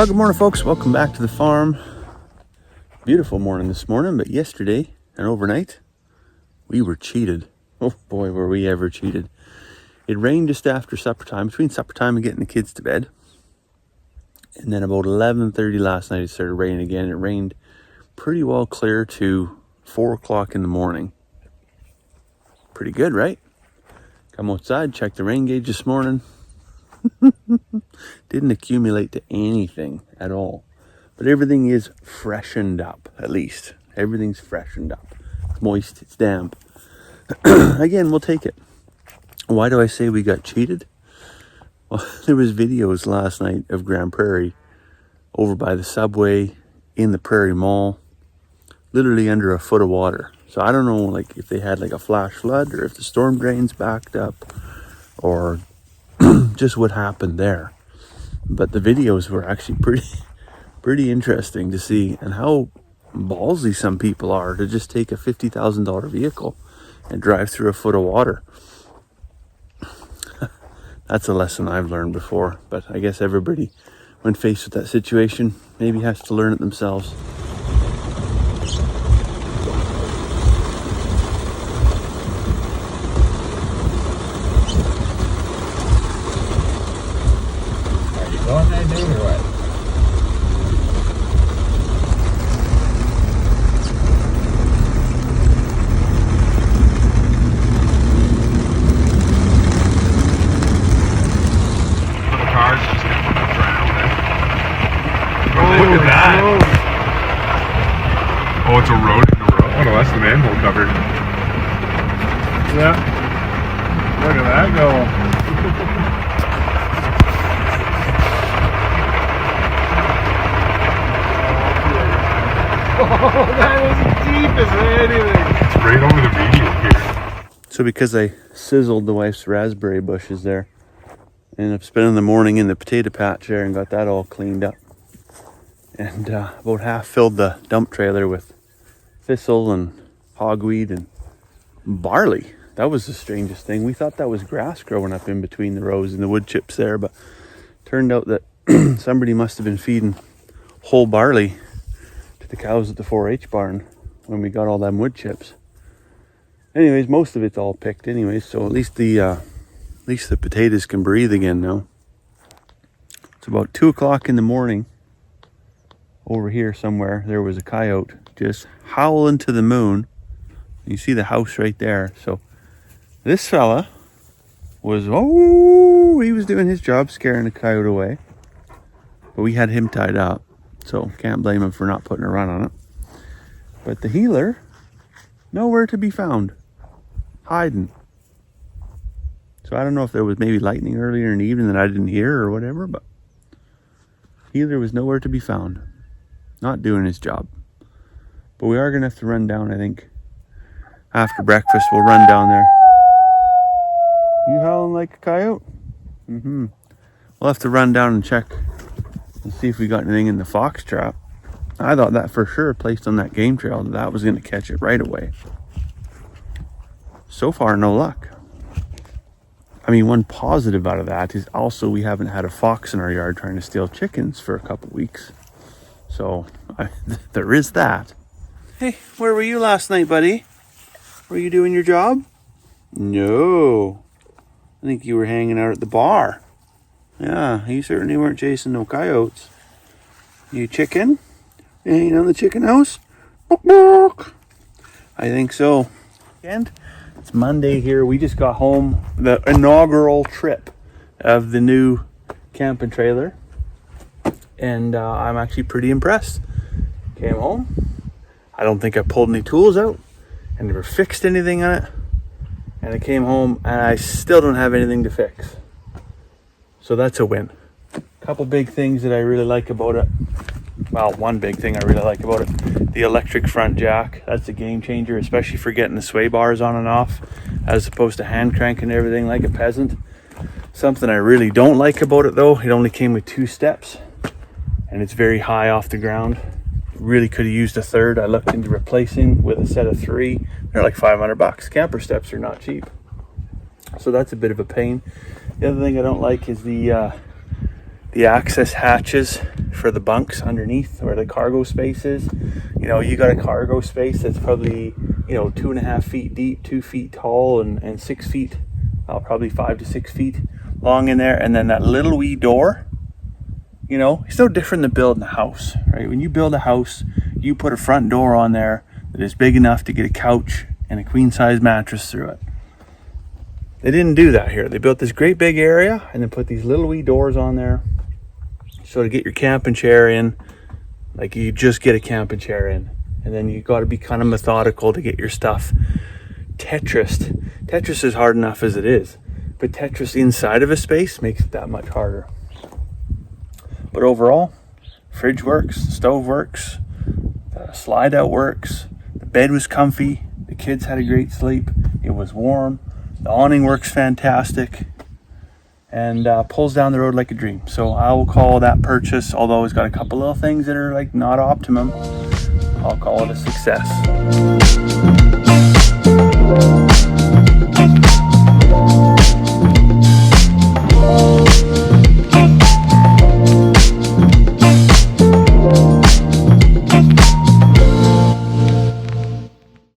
Well, good morning, folks. Welcome back to the farm. Beautiful morning this morning, but yesterday and overnight, we were cheated. Oh boy, were we ever cheated. It rained just after supper time, between supper time and getting the kids to bed. And then about 11:30 last night, it started raining again. It rained pretty well clear to 4 o'clock in the morning. Pretty good, right? Come outside, check the rain gauge this morning. Didn't accumulate to anything at all, but everything is freshened up. At least everything's freshened up. It's moist, it's damp. Again, we'll take it. Why do I say we got cheated? Well, there was videos last night of Grand Prairie over by the subway in the Prairie Mall, literally under a foot of water. So I don't know, like, if they had like a flash flood or if the storm drains backed up or just what happened there. But the videos were actually pretty interesting to see, and how ballsy some people are to just take a $50,000 vehicle and drive through a foot of water. That's a lesson I've learned before, but I guess everybody, when faced with that situation, maybe has to learn it themselves. Going that day or what? Little cars just drowning. Look at that. Oh, it's eroding the road. Oh no, that's the manhole cover. Yeah. Look at that go. Oh, that is deep as anything. It's right over the median here. So because I sizzled the wife's raspberry bushes there, ended up spending the morning in the potato patch there and got that all cleaned up. And about half filled the dump trailer with thistle and hogweed and barley. That was the strangest thing. We thought that was grass growing up in between the rows and the wood chips there, but turned out that somebody must have been feeding whole barley the cows at the 4-H barn when we got all them wood chips. Anyways, most of it's all picked anyways, so at least the potatoes can breathe again now. It's about 2 o'clock in the morning. Over here somewhere there was a coyote just howling to the moon. You see the house right there. So this fella was, he was doing his job scaring the coyote away, but we had him tied up. So can't blame him for not putting a run on it. But the healer, nowhere to be found, hiding. So I don't know if there was maybe lightning earlier in the evening that I didn't hear or whatever, but healer was nowhere to be found, not doing his job. But we are gonna have to run down, I think. After breakfast, we'll run down there. You howling like a coyote? We'll have to run down and check and see if we got anything in the fox trap. I thought that for sure, placed on that game trail, that was going to catch it right away. So far, no luck. I mean, one positive out of that is also we haven't had a fox in our yard trying to steal chickens for a couple weeks. So there is that. Hey, where were you last night, buddy? Were you doing your job? No. I think you were hanging out at the bar. Yeah, you certainly weren't chasing no coyotes. You chicken? You hanging on the chicken house? Book, book. I think so. And it's Monday here. We just got home. The inaugural trip of the new camping trailer. And I'm actually pretty impressed. Came home. I don't think I pulled any tools out. I never fixed anything on it. And I came home and I still don't have anything to fix. So that's a win. A couple big things that I really like about it. Well, one big thing I really like about it. The electric front jack. That's a game changer, especially for getting the sway bars on and off, as opposed to hand cranking everything like a peasant. Something I really don't like about it though, it only came with 2 steps. And it's very high off the ground. Really could have used a third. I looked into replacing with a set of 3. They're like $500. Camper steps are not cheap. So that's a bit of a pain. The other thing I don't like is the the access hatches for the bunks underneath where the cargo space is. You know, you got a cargo space that's probably, you know, 2.5 feet deep, 2 feet tall, and 6 feet, probably 5 to 6 feet long in there. And then that little wee door, you know, it's no different than building a house, right? When you build a house, you put a front door on there that is big enough to get a couch and a queen size mattress through it. They didn't do that here. They built this great big area and then put these little wee doors on there. So to get your camping chair in, like you just get a camping chair in. And then you got to be kind of methodical to get your stuff Tetris is hard enough as it is. But Tetris inside of a space makes it that much harder. But overall, fridge works, stove works, the slide out works, the bed was comfy, the kids had a great sleep, it was warm. The awning works fantastic and pulls down the road like a dream. So I will call that purchase, although it's got a couple little things that are like not optimum, I'll call it a success.